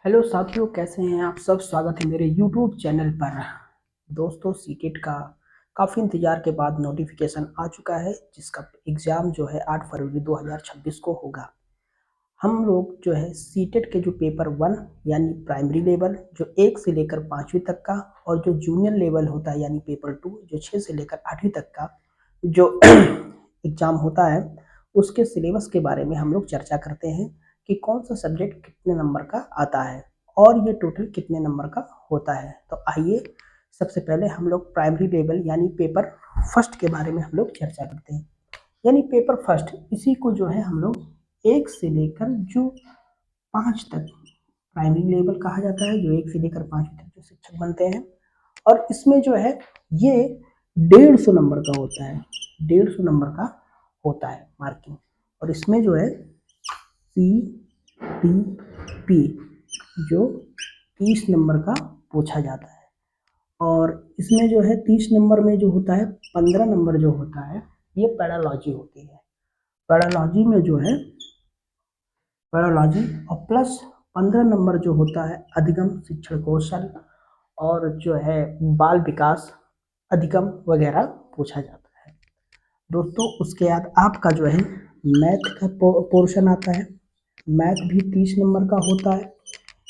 Hello साथियों, कैसे हैं आप सब। स्वागत है मेरे यूट्यूब चैनल पर। दोस्तों, सीटेट का काफ़ी इंतज़ार के बाद नोटिफिकेशन आ चुका है, जिसका एग्ज़ाम जो है 8 फरवरी 2026 को होगा। हम लोग जो है सीटेट के जो पेपर 1 यानी प्राइमरी लेवल जो 1 से लेकर 5वीं तक का, और जो जूनियर लेवल होता है यानी पेपर 2 जो 6 से लेकर 8वीं तक का जो एग्ज़ाम होता है, उसके सिलेबस के बारे में हम लोग चर्चा करते हैं कि कौन सा सब्जेक्ट कितने नंबर का आता है और ये टोटल कितने नंबर का होता है। तो आइए सबसे पहले हम लोग प्राइमरी लेवल यानी पेपर फर्स्ट के बारे में हम लोग चर्चा करते हैं। यानी पेपर फर्स्ट, इसी को जो है हम लोग 1 से लेकर जो 5 तक प्राइमरी लेवल कहा जाता है, जो 1 से लेकर 5वीं तक जो शिक्षक बनते हैं। और इसमें जो है ये 150 नंबर का होता है, 150 नंबर का होता है मार्किंग। और इसमें जो है CTP जो 30 नंबर का पूछा जाता है। और इसमें जो है 30 नंबर में जो होता है, 15 नंबर जो होता है ये पैरालॉजी होती है। पैरालॉजी में जो है पैरालॉजी और प्लस 15 नंबर जो होता है अधिगम शिक्षण कौशल और जो है बाल विकास अधिगम वगैरह पूछा जाता है। दोस्तों, उसके बाद आपका जो है मैथ का पोर्शन आता है। मैथ भी 30 नंबर का होता है,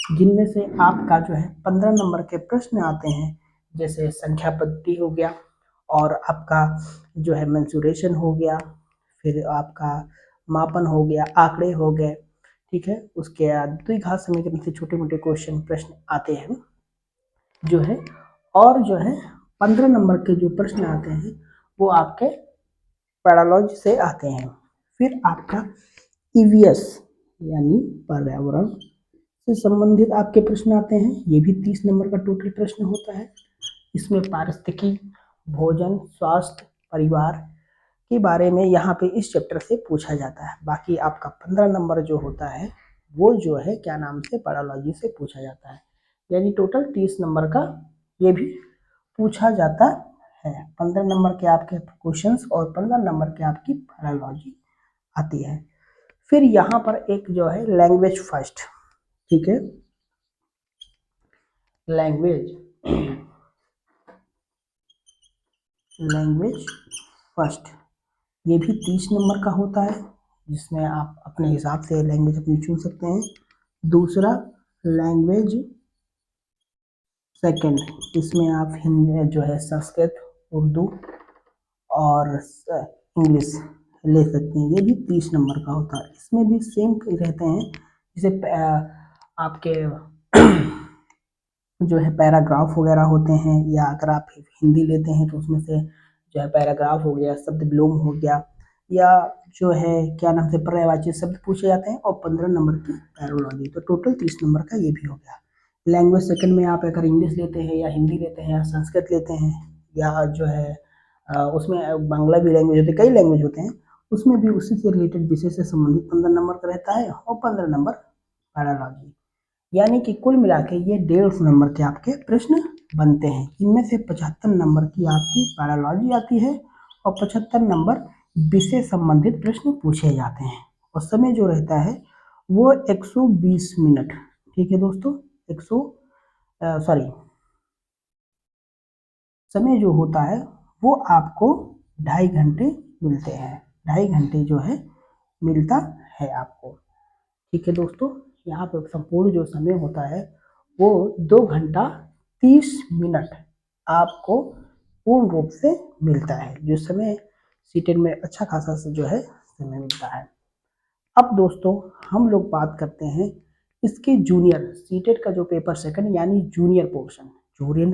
जिनमें से आपका जो है 15 नंबर के प्रश्न आते हैं, जैसे संख्या पद्धति हो गया, और आपका जो है मेंसुरेशन हो गया, फिर आपका मापन हो गया, आंकड़े हो गए। ठीक है, उसके बाद द्विघात समीकरण से छोटे मोटे क्वेश्चन प्रश्न आते हैं जो है। और जो है 15 नंबर के जो प्रश्न आते हैं वो आपके पैरालॉजी से आते हैं। फिर आपका ईवीएस यानी पर्यावरण से संबंधित आपके प्रश्न आते हैं, ये भी 30 नंबर का टोटल प्रश्न होता है। इसमें पारिस्थितिकी, भोजन, स्वास्थ्य, परिवार के बारे में यहाँ पे इस चैप्टर से पूछा जाता है। बाकी आपका 15 नंबर जो होता है वो जो है क्या नाम से पैरालॉजी से पूछा जाता है। यानी टोटल 30 नंबर का ये भी पूछा जाता है। 15 नंबर के आपके क्वेश्चंस और 15 नंबर के आपकी पैरालॉजी आती है। फिर यहाँ पर एक जो है लैंग्वेज फर्स्ट, ठीक है, लैंग्वेज फर्स्ट ये भी 30 नंबर का होता है, जिसमें आप अपने हिसाब से लैंग्वेज अपनी चुन सकते हैं। दूसरा लैंग्वेज सेकंड, इसमें आप हिंदी जो है संस्कृत, उर्दू और इंग्लिश ले सकते हैं, ये भी 30 नंबर का होता है। इसमें भी सेम रहते हैं, जैसे आपके जो है पैराग्राफ वगैरह होते हैं, या अगर आप हिंदी लेते हैं तो उसमें से जो है पैराग्राफ हो गया, शब्द विलोम हो गया, या जो है क्या नाम से पर्यायवाची शब्द पूछे जाते हैं, और 15 नंबर की पैरोलॉजी। तो टोटल 30 नंबर का ये भी हो गया। लैंग्वेज सेकंड में आप अगर इंग्लिश लेते हैं या हिंदी लेते हैं या संस्कृत लेते हैं, या जो है उसमें बांग्ला भी लैंग्वेज होती है, कई लैंग्वेज होते हैं, उसमें भी उसी से रिलेटेड विषय से संबंधित 15 नंबर का रहता है और 15 नंबर पैरालॉजी। यानी कि कुल मिला के ये 150 नंबर के आपके प्रश्न बनते हैं। इनमें से 75 नंबर की आपकी पैरालॉजी आती है और 75 नंबर विषय संबंधित प्रश्न पूछे जाते हैं। और समय जो रहता है वो 120 मिनट। ठीक है दोस्तों, 100 सॉरी समय जो होता है वो आपको 2.5 घंटे मिलते हैं, 2.5 घंटे जो है मिलता है आपको। ठीक है दोस्तों, यहाँ पर संपूर्ण जो समय होता है वो 2 घंटा 30 मिनट आपको पूर्ण रूप से मिलता है, जो समय सीटेट में अच्छा खासा जो है समय मिलता है। अब दोस्तों हम लोग बात करते हैं इसके जूनियर सीटेट का जो पेपर सेकंड यानी जूनियर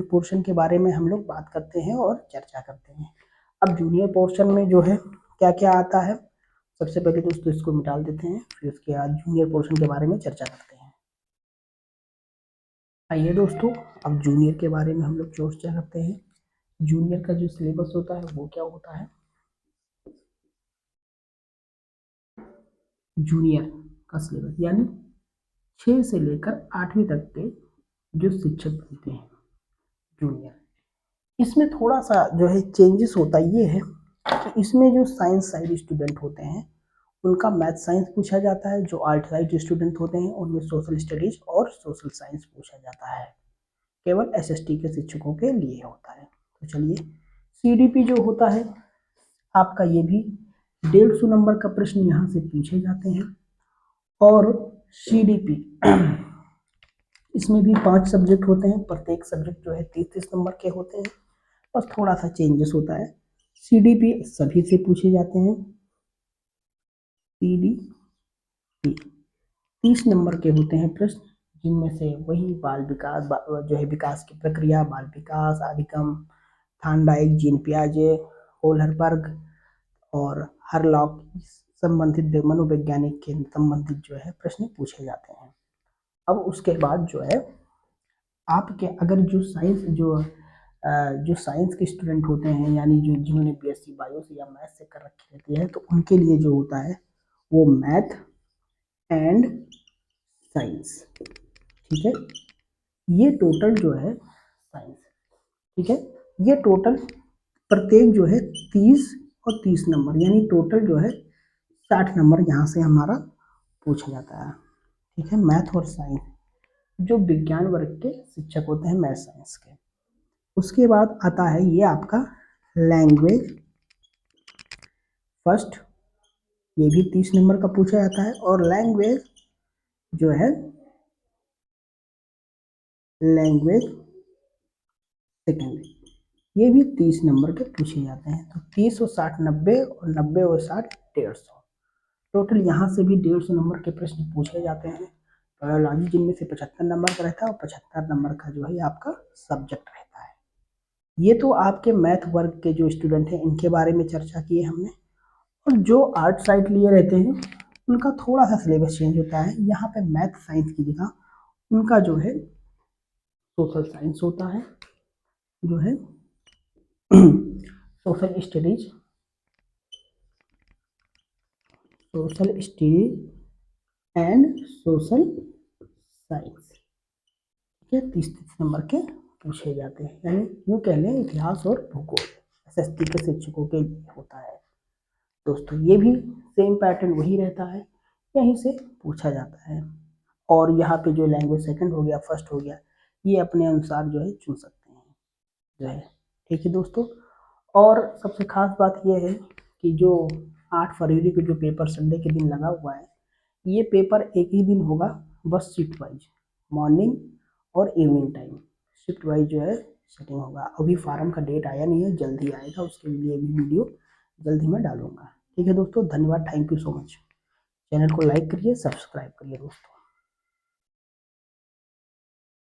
पोर्शन के बारे में हम लोग बात करते हैं और चर्चा करते हैं। अब जूनियर पोर्शन में जो है क्या क्या आता है, सबसे पहले दोस्तों इसको मिटा देते हैं, फिर उसके बाद जूनियर पोर्शन के बारे में चर्चा करते हैं। आइए दोस्तों, अब जूनियर के बारे में हम लोग चर्चा करते हैं। जूनियर का जो सिलेबस होता है वो क्या होता है। जूनियर का सिलेबस यानी 6 से लेकर 8वीं तक के जो शिक्षक बनते हैं जूनियर, इसमें थोड़ा सा जो है चेंजेस होता ये है कि इसमें जो साइंस साइड स्टूडेंट होते हैं उनका मैथ साइंस पूछा जाता है। जो आर्ट साइड स्टूडेंट होते हैं उनमें सोशल स्टडीज और सोशल साइंस पूछा जाता है। केवल एसएसटी के शिक्षकों के लिए होता है। तो चलिए, सीडीपी जो होता है आपका, ये भी 150 नंबर का प्रश्न यहाँ से पूछे जाते हैं। और सीडीपी इसमें भी 5 सब्जेक्ट होते हैं, प्रत्येक सब्जेक्ट जो है 30-30 नंबर के होते हैं, बस थोड़ा सा चेंजेस होता है। सीडीपी सभी से पूछे जाते हैं। सीडीपी 30 नंबर के होते हैं प्रश्न, जिनमें से वही बाल विकास जो है विकास की प्रक्रिया, बाल विकास, आदिकम, थानडाइक, जीन पियाजे, होलरबर्ग और हरलॉक संबंधित मनोवैज्ञानिक के संबंधित जो है प्रश्न पूछे जाते हैं। अब उसके बाद जो है आपके अगर जो साइंस के स्टूडेंट होते हैं, यानी जो जिन्होंने बीएससी बायो से या मैथ से कर रखी रहती है, तो उनके लिए जो होता है वो मैथ एंड साइंस, ठीक है। ये टोटल जो है साइंस, ठीक है, ये टोटल प्रत्येक जो है 30 और 30 नंबर, यानी टोटल जो है 60 नंबर यहाँ से हमारा पूछा जाता है, ठीक है। मैथ और साइंस जो विज्ञान वर्ग के शिक्षक होते हैं मैथ साइंस के। उसके बाद आता है ये आपका लैंग्वेज फर्स्ट, ये भी 30 नंबर का पूछा जाता है। और लैंग्वेज जो है लैंग्वेज सेकेंड, ये भी 30 नंबर के पूछे जाते हैं। तो 30 और 60 90, और 90 और 60 150, टोटल यहाँ से भी 150 नंबर के प्रश्न पूछे जाते हैं। बायोलॉजी जिनमें से 75 नंबर का रहता है, और 75 नंबर का जो है आपका सब्जेक्ट रहता है। ये तो आपके मैथ वर्ग के जो स्टूडेंट हैं इनके बारे में चर्चा की है हमने। और जो आर्ट साइड लिए रहते हैं उनका थोड़ा सा सिलेबस चेंज होता है। यहाँ पे मैथ साइंस की जगह उनका जो है सोशल साइंस होता है, जो है social studies, social studies and social science, ठीक है। 30-30 नंबर के पूछे जाते हैं, यानी यूँ कह लें इतिहास और भूगोल एसएसटी के शिक्षकों के लिए होता है। दोस्तों ये भी सेम पैटर्न वही रहता है, यहीं से पूछा जाता है। और यहाँ पे जो लैंग्वेज सेकंड हो गया, फर्स्ट हो गया, ये अपने अनुसार जो है चुन सकते हैं, जो है, ठीक है दोस्तों। और सबसे खास बात यह है कि जो 8 फरवरी को जो पेपर संडे के दिन लगा हुआ है, ये पेपर एक ही दिन होगा, बस शिफ्ट वाइज, मॉर्निंग और इवनिंग टाइम शिफ्ट वाइज जो है सेटिंग होगा। अभी फार्म का डेट आया नहीं है, जल्द ही आएगा, उसके लिए भी वीडियो जल्द ही मैं डालूंगा, ठीक है दोस्तों। धन्यवाद, thank you so much. Channel को लाइक करिए, सब्सक्राइब करिए दोस्तों।